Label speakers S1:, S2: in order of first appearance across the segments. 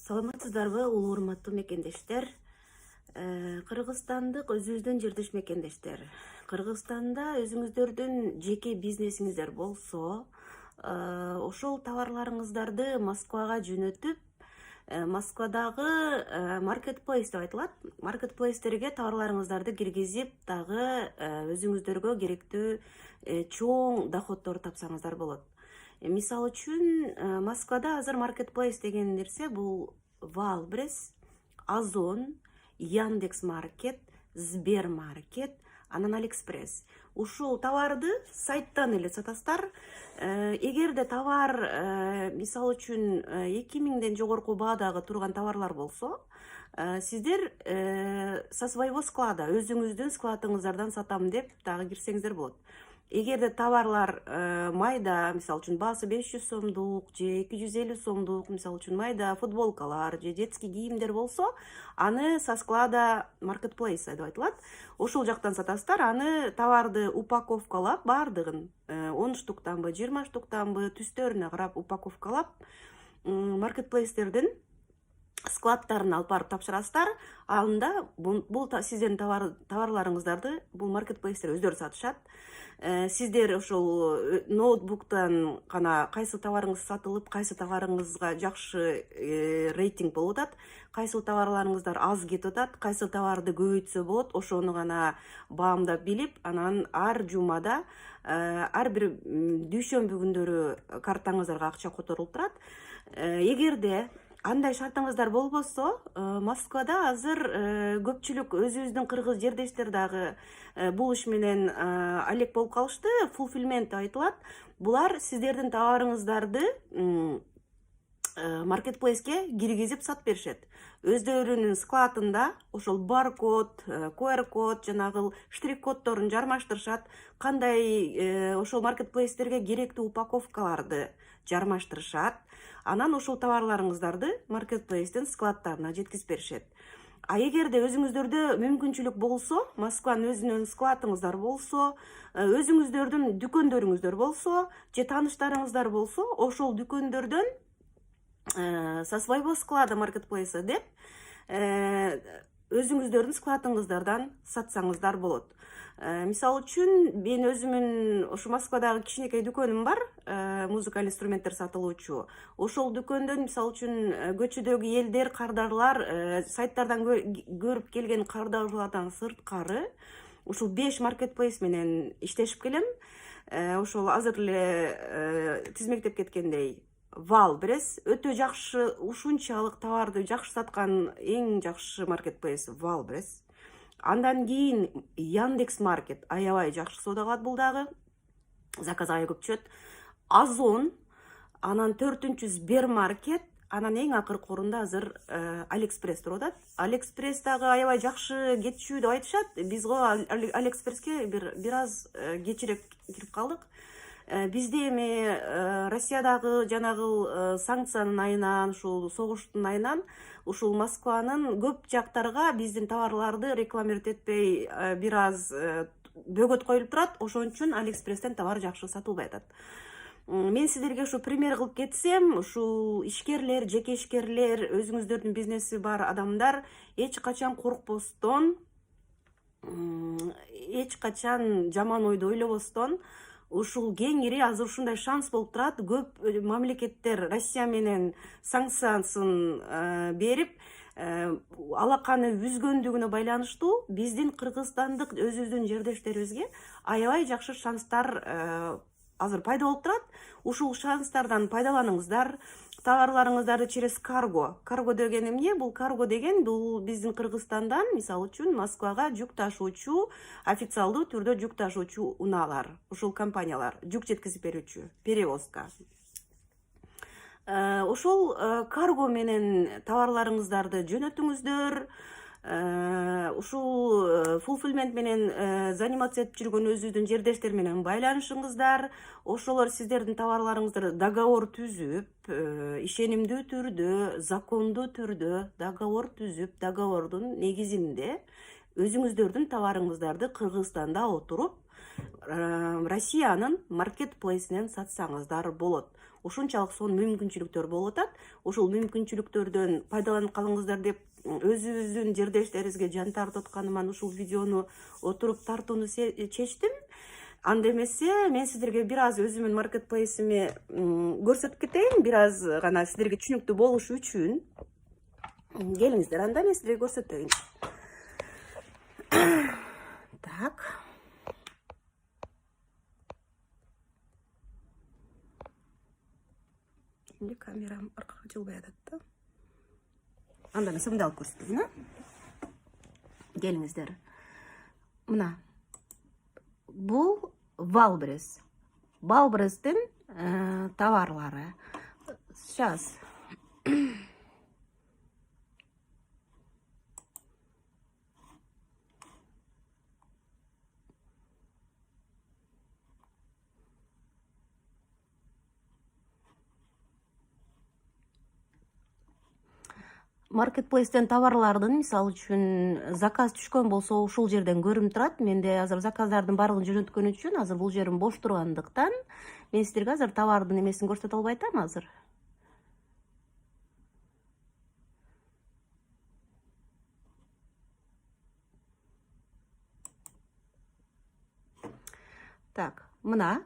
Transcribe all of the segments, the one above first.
S1: Саламатсыздарбы, улуу урматтуу мекендештер. Кыргызстандык өзүбүздүн жердеш мекендештер. Кыргызстанда өзүңүздөрдүн жеке бизнесиңиздер болсо, ошол товарларыңыздарды Москвага жөнөтүп, Москвадагы маркетплейс деп айтылат. Маркетплейстерге товарларыңыздарды киргизип, дагы өзүңүздөргө керектүү чоң доходдор тапсаңыздар болот. Мисал үчүн, Москвада азыр маркетплейс деген нерсе бул Валбрес, Озон, Яндекс Маркет, Сбермаркет, анан Алиэкспресс. Ушул товарды сайттан эле сатасыздар. Эгерде товар, мисал үчүн 2000ден жогорку баадагы турган товарлар болсо, сиздер со своего склада, өзүңүздүн складыңыздардан сатам деп дагы кирсеңиздер болот. Эгерде товарлар майда, мисал үчүн баасы 500 сомдук же 250 сомдук, мисал үчүн майда футболкалар же детский кийимдер болсо, аны со склада маркетплейса деп айтылат. Ошол жактан сатасыздар. Аны товарды упаковкалап, баардыгын 10 штуктанбы, 20 штуктанбы түстөрүнө карап упаковкалап, маркетплейстердин складтарына алып барып тапшырасыздар. Анда бул сиздердин товарларыңыздарды бул маркетплейстер өздөрү сатышат. Сиздер ошол ноутбуктан гана кайсы товарыңыз сатылып, кайсы товарыңызга жакшы рейтинг болуп атат, кайсы товарларыңыздар аз кетип атат, кайсы товарды көбөйтсө болот, ошону гана баамдап билип, анан ар жумада, ар бир дүйшөмбү күндөрү картаңыздарга акча которулуп турат. Эгерде андай шартыңыздар болбосо, Москвада азыр көпчүлүк өзүбүздүн кыргыз жердештер дагы бул иш менен алек болуп калышты. Fulfillment деп айтылат. Булар сиздердин товарыңыздарды маркетплейске киргизип сатып беришет. Өздөрүнүн складында ошол баркод, QR код, жанагы штрих коддорун жармаштырышат. Кандай ошол маркетплейстерге керектүү упаковкаларды жармаштырышат. Анан ошол товарларыңыздарды маркетплейстин складтарына жеткизип беришет. А эгерде өзүңүздөрдө мүмкүнчүлүк болсо, Москванын өзүнүн складыңыздар болсо, өзүңүздөрдүн дүкөндөрүңүздөр болсо, же тааныштарыңыздар болсо, ошол дүкөндөрдөн со своего склада маркетплейса деп өзүңүздөрдүн складыңыздардан сатсаңыздар болот. Мисал үчүн, мен өзүмүн ушу Москвадагы кичинекей дүкөнүм бар, музыка инструменттер сатылуучу. Ошол дүкөндөн, мисал үчүн, көчөдөгү элдер, кардарлар сайттардан көрүп келген кардаруулардан сырткары, ушул 5 маркетплейс менен иштешип келем. Ошол азыр эле тизмектеп кеткендей, Валбрес өтө жакшы, ушунчалык товарды жакшы саткан эң жакшы маркетплейс Валбрес. Андан кийин Яндекс Маркет аябай жакшы соода кылат, бул дагы заказ аябай көп түшөт. Озон, анан 4-үнчү Сбермаркет, анан эң акыркы орунда азыр Алиэкспресс туруп атат. Алиэкспресс дагы аябай жакшы кетишүү деп айтышат. Биз го Алиэкспресске бир аз кечирээк кирип калдык. Бизде эми Россиядагы жанагы санкциянын айынан, ушул согуштун айынан, ушул Москванын көп жактарга биздин товарларды рекламировать этпей бир аз бөгөт коюлуп турат. Ошон үчүн Алиэкспресстен товар жакшы сатылбай атат. Мен сиздерге ушу пример кылып кетсем, ушул ишкерлер, жеке ишкерлер, өзүңүздөрдүн бизнеси бар адамдар эч качан коркпостон, эч качан жаман ойду ойлобостон, ушул кеңири азыр ушундай шанс болуп турат. Көп мамлекеттер Россия менен санкциясын берип, алаканы үзгөндүгүнө байланыштуу биздин кыргызстандык өзүбүздүн жердештерибизге аябай жакшы шанстар азыр пайда болуп турат. Ушул шанстардан пайдаланыңыздар. Товарларыңыздарды через карго. Карго деген эмне? Бул карго деген бул биздин Кыргызстандан, мисал үчүн, Москвага жүк ташуучу, официалдуу түрдө жүк ташуучу унаалар, ушул компаниялар, жүк жеткизип берүүчү, перевозка. Ошол карго менен товарларыңыздарды жөнөтүңүздөр. Ушул fulfillment менен заниматься этип жүргөн өзүбүздүн жердештер менен байланышыңыздар. Ошолор сиздердин товарларыңыздарды договор түзүп, ишенимдүү түрдө, закондуу түрдө договор түзүп, договордун негизинде өзүңүздөрдүн товарыңыздарды Кыргызстанда отуруп, Россиянын маркетплейсинен сатсаңыздар болот. ушунчалык сонун мүмкүнчүлүктөр болуп атат. Ошол мүмкүнчүлүктөрдөн пайдаланып калыңыздар деп өзүбүздүн жердештерибизге жан тартып атканыман ушул видеону отуруп тартууну чечтим. Анда эмесе мен сиздерге бир аз өзүмдүн маркетплейсими көрсөтүп кетейин, бир аз гана сиздерге түшүнүктүү болушу үчүн. Келиңиздер, анда мен сиздерге көрсөтөйүн. Так. Şimdi kameram arkaga жылбай атат да. Анда мен сымды алып көрсөтөйүн, Келиңиздер. Мына. Бул Валбрес. Валбрестин товарлары. Сейчас. Marketplace'ten товарлардын, мисалы үчүн, заказ түшкөн болсо, ушул жерден көрүнүп турат. Менде азыр заказдардын барлыгын жөнөткөн үчүн, азыр бул жерим бош тургандыктан, мен сиздерге азыр товардын эмесин көрсөтө албай атам азыр. Так, мына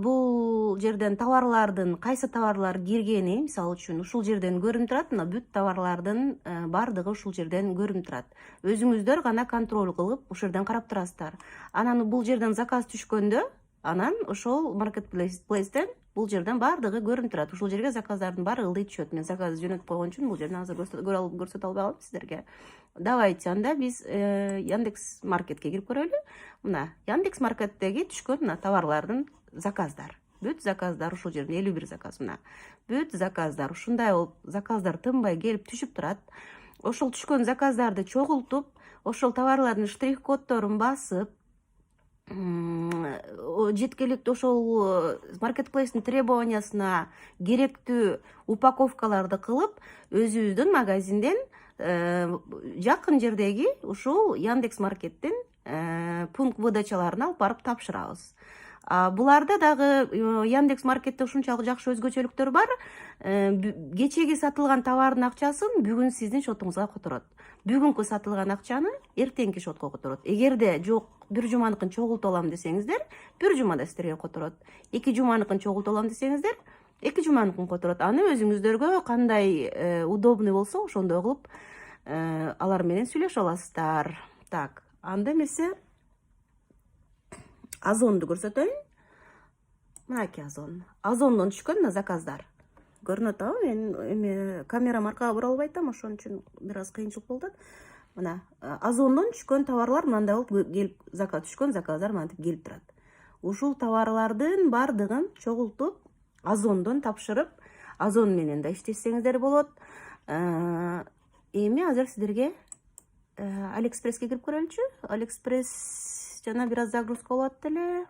S1: бул жерден товарлардын кайсы товарлар киргени, мисалы үчүн, ушул жерден көрүнүп турат. Мына бүт товарлардын бардыгы ушул жерден көрүнүп турат. Өзүңүздөр гана контроль кылып, ушул жерден карап турасыздар. Анан бул жерден заказ түшкөндө, анан ошол маркетплейстен бул жерден бардыгы көрүнүп турат. Ушул жерге заказдардын баары ылдый түшөт. Мен заказ жөнөтүп койгон үчүн бул жерден азыр көрсөтө албай калдым сиздерге. Давайте анда биз Яндекс Маркетке кирип көрөлү. Мына Яндекс Маркеттеги түшкөн мына товарлардын заказдар. Бүт заказдар ушул жерде 51 заказ мына. Бүт заказдар ушундай болуп, заказдар тынбай келип түшүп турат. Ошол түшкөн заказдарды чогултуп, ошол товарлардын штрих-коддорун басып, жеткиликтүү ошол маркетплейстин требованиясына керектүү упаковкаларды кылып, өзүбүздүн магазинден жакын жердеги ушул Яндекс Маркеттин пункт выдачаларына алып барып тапшырабыз. Буларда дагы Яндекс Маркетте ушунчалык жакшы өзгөчөлүктөр бар. Кечеги сатылган товардын акчасын бүгүн сиздин шотуңузга которот. Бүгүнкү сатылган акчаны эртеңки шотко которот. Эгерде жок, бир жуманыкын чогултуп алам десеңиздер, бир жумада сиздерге которот. 2 жуманыкын чогултуп алам десеңиздер, 2 жуманыкын которот. Аны өзүңүздөргө кандай удобный болсо, ошондой кылып алар менен сүйлөшө аласыздар. Так, анда эмесе Озонду көрсөтөйүн. Мынакей Озон. Озондон түшкөн мына заказдар. Көрүнөт атабы? Мен эме камерам аркага бура албай атам, ошон үчүн бир аз кыйынчылык болуп атат. Мына Озондон түшкөн товарлар мындай болуп келип, заказ түшкөн заказдар мынтип келип турат. Ушул товарлардын бардыгын чогултуп, Озондон тапшырып, Озон менен да иштесеңиздер болот. Эми азыр сиздерге Алиэкспресске кирип көрөлүчү. Алиэкспресс жана бир аз загрузка болот эле.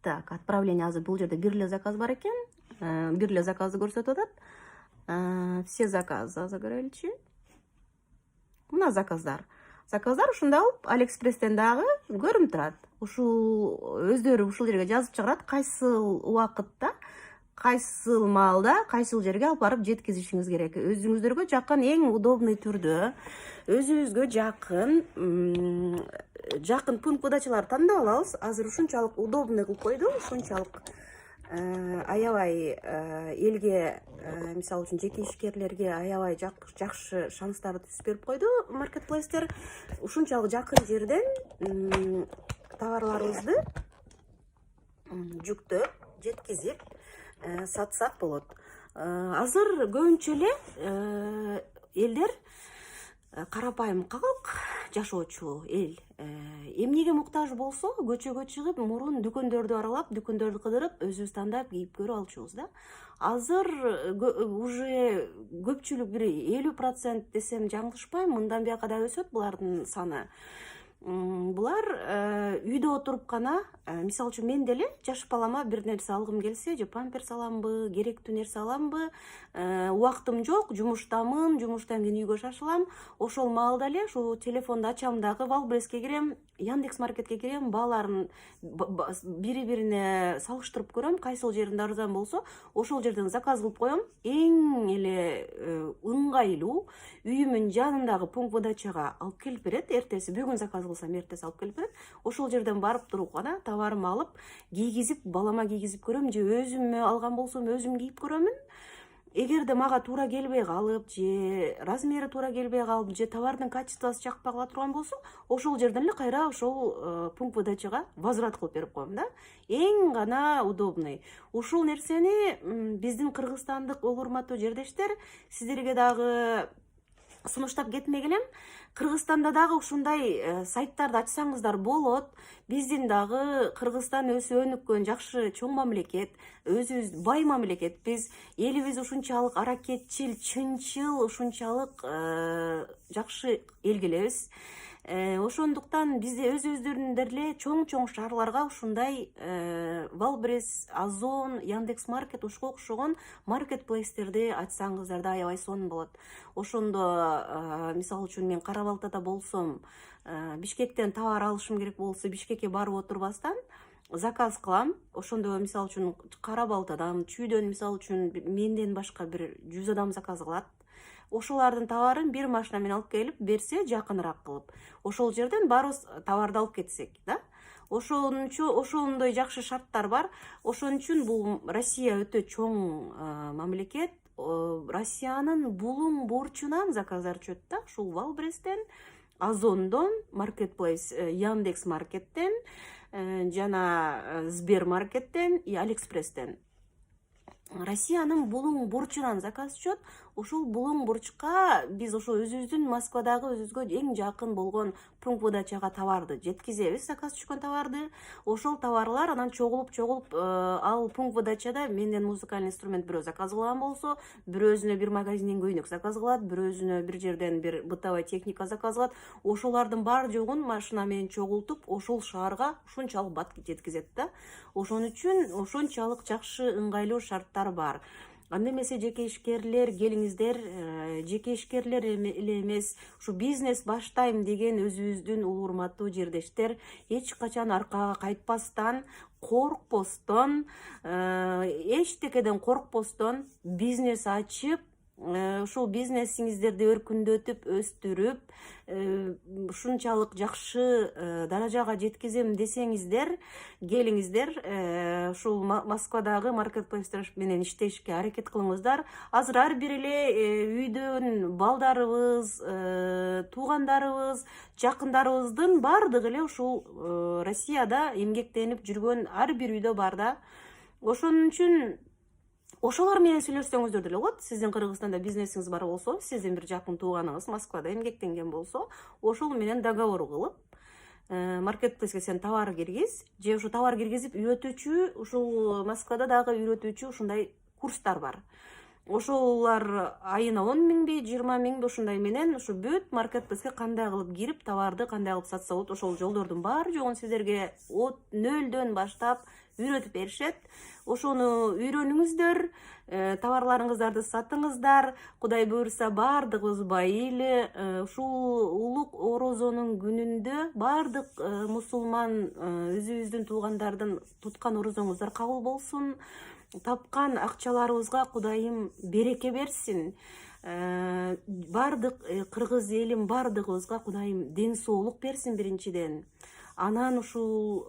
S1: Так, отправление азыр бул жерде бир эле заказ бар экен. Бир эле заказды көрсөтүп атат. Все заказы азыр көрөлүчү. Мына заказдар. Заказдар ушундай болуп, Алиэкспресстен дагы көрүнүп турат. Ушул өздөрү ушул жерге жазып чыгарат, кайсыл убакытта, кайсыл маалда, кайсыл жерге алып барып жеткизишиңиз керек. Өзүңүздөргө жакын, эң удобный түрдө, өзүбүзгө жакын пункт выдачаларды тандап алабыз. Азыр ушунчалык удобный кылып койду, ушунчалык аябай элге, мисалы үчүн жеке ишкерлерге аябай жакшы шанстарды түзүп берип койду маркетплейстер. Ушунчалык жакын жерден товарларыбызды жүктөп, жеткизип сатсак болот. Азыр көбүнчө эле элдер карапайым калк, жашоочу эл эмнеге муктаж болсо, көчөгө чыгып, мурун дүкөндөрдү аралап, дүкөндөрдү кыдырып, өзүбүз тандап кийип көрүп алчубуз да. Азыр уже көпчүлүк бир 50% десем жаңылышпайм, мындан бияка да өсөт булардын саны. Булар үйдө отуруп гана, мисалы үчүн мен деле жаш балама бир нерсе алгым келсе, же памперс аламбы, керектүү нерсе аламбы, убактым жок, жумуштамын, жумуштан кийин үйгө шашылам. Ошол маалда эле ушу телефонду ачам дагы Валбреске кирем, Яндекс Маркетке кирем, бааларын бири бирине салыштырып көрөм, кайсыл жеринде арзан болсо, ошол жерден заказ кылып коем. Эң эле ыңгайлуу үйүмүн жанындагы пункт выдачага алып келип берет. Эртеси бүгүн заказ кылсам, эртеси алып келип берет. Ошол жерден барып туруп гана товарымды алып, кийгизип, балама кийгизип көрөм, же өзүмө алган болсом өзүм кийип көрөмүн. Эгерде мага туура келбей калып, же размери туура келбей калып, же товардын качествосу жакпай кала турган болсо, ошол жерден эле кайра ошол пункт выдачага возврат кылып берип коем да. Эң гана удобный. Ушул нерсени биздин кыргызстандык урматтуу жердештер, сиздерге дагы сунуштап кетмек элем. Кыргызстанда дагы ушундай сайттарды ачсаңыздар болот. Биздин дагы Кыргызстан өсүп өнүккөн жакшы чоң мамлекет, өзүбүз бай мамлекет. Биз элибиз ушунчалык аракетчил, чынчыл, ушунчалык жакшы эл келебиз. Ошондуктан бизде өзүбүздүн деле чоң шаарларга ушундай Валбрес, Озон, Яндекс Маркет, ушуга окшогон маркетплейстерди ачсаңыздар да аябай сонун болот. Ошондо мисалы үчүн мен Кара Балтада болсом, Бишкектен товар алышым керек болсо, Бишкекке барып отурбастан заказ кылам. Ошондо мисалы үчүн Кара Балтадан, Чүйдөн мисалы үчүн менден башка бир 100 адам заказ кылат. Ошолардын товарын бир машина менен алып келип берсе, жакыныраак кылып, ошол жерден баарыбыз товарды алып кетсек, да. Ошондой жакшы шарттар бар. Ошон үчүн бул Россия өтө чоң мамлекет. Россиянын булуң бурчунан заказдар түшөт да. Ушул Валбрестен, Озондон, Маркетплейс, Яндекс Маркеттен, жана Сбермаркеттен и Алиэкспресстен. Россиянын булуң бурчунан заказ түшөт. Ошол булуң бурчка биз ошо өзүбүздүн Москвадагы өзүбүзгө эң жакын болгон пункт выдачага товарды жеткизебиз, заказ түшкөн товарды. Ошол товарлар анан чогулуп ал пункт выдачада менден музыкальный инструмент бирөө заказ кылган болсо, бирөө өзүнө бир магазинден көйнөк заказ кылат, бирөө өзүнө бир жерден бир бытовой техника заказ кылат. Ошолардын бар жогун машина менен чогултуп, ошол шаарга ушунчалык бат жеткизет да. Ошон үчүн ошончалык жакшы ыңгайлуу шарттар бар. Анда эмесе жеке ишкерлер келиңиздер, жеке ишкерлер эле эмес, ушу бизнес баштайм деген өзүбүздүн улуу урматтуу жердештер эч качан аркага кайтпастан, коркпостон, эчтекеден коркпостон бизнес ачып, ушул бизнесиңиздерди өркүндөтүп, өстүрүп, ушунчалык жакшы даражага жеткизем десеңиздер, келиңиздер, ушул Москвадагы маркетплейстер менен иштешке аракет кылыңыздар. Азыр ар бир эле үйдөн балдарыбыз, туугандарыбыз, жакындарыбыздын бардыгы эле ушул Россияда эмгектенип жүргөн ар бир үйдө бар да. Ошон үчүн ошолор менен сүйлөшсөңүздөр деле болот. Сиздин Кыргызстанда бизнесиңиз бар болсо, сиздин бир жакын тууганыңыз Москвада эмгектенген болсо, ошол менен договор кылып, маркетплейске сен товар киргиз, же ушу товар киргизип үйрөтүүчү, ушул Москвада дагы үйрөтүүчү ушундай курстар бар. Ошолар айына 10 миңби, 20 миңби ушундай менен ушу бүт маркетплейске кандай кылып кирип, товарды кандай кылып сатса болот, ошол жолдордун баары жогун сиздерге нөлдөн баштап үйрөтүп беришет. Ошону үйрөнүңүздөр, товарларыңыздарды сатыңыздар. Кудай буйрса бардыгыбыз байыйлы. Ушул улук орозонун күнүндө бардык мусулман өзүбүздүн туугандардын туткан орозоңуздар кабыл болсун. Тапкан акчаларыбызга Кудайым береке берсин. Бардык кыргыз элим бардыгыбызга Кудайым ден соолук берсин биринчиден. Анан ушул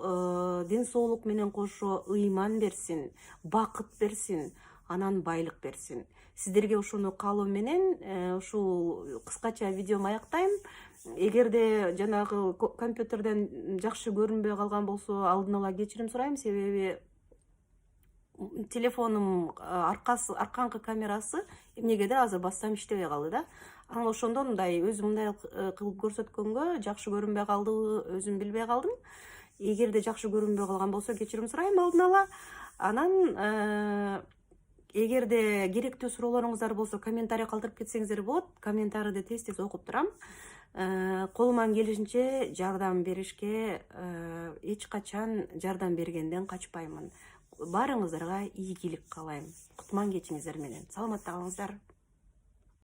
S1: ден соолук менен кошо ыйман берсин, бакыт берсин, анан байлык берсин. Сиздерге ушуну каалоо менен ушул кыскача видеому аяктайм. Эгерде жанагы компьютерден жакшы көрүнбөй калган болсо, алдын ала кечирим сурайм, себеби телефонум аркаңкы камерасы эмнегедир азыр бассам иштебей калды да. Анан ошондон мындай өзүм мындай кылып көрсөткөнгө жакшы көрүнбөй калдыбы, өзүм билбей калдым. Эгерде жакшы көрүнбөй калган болсо кечирим сурайм алдын ала. Анан эгерде керектүү суроолоруңуздар болсо, комментарий калтырып кетсеңиздер болот. Комментарийди тез окуп турам. Колуман келишинче жардам беришке эч качан жардам бергенден качпаймын. Баарыңыздарга ийгилик каалайм. Кутман кечиңиздер менен. Саламатта калыңыздар.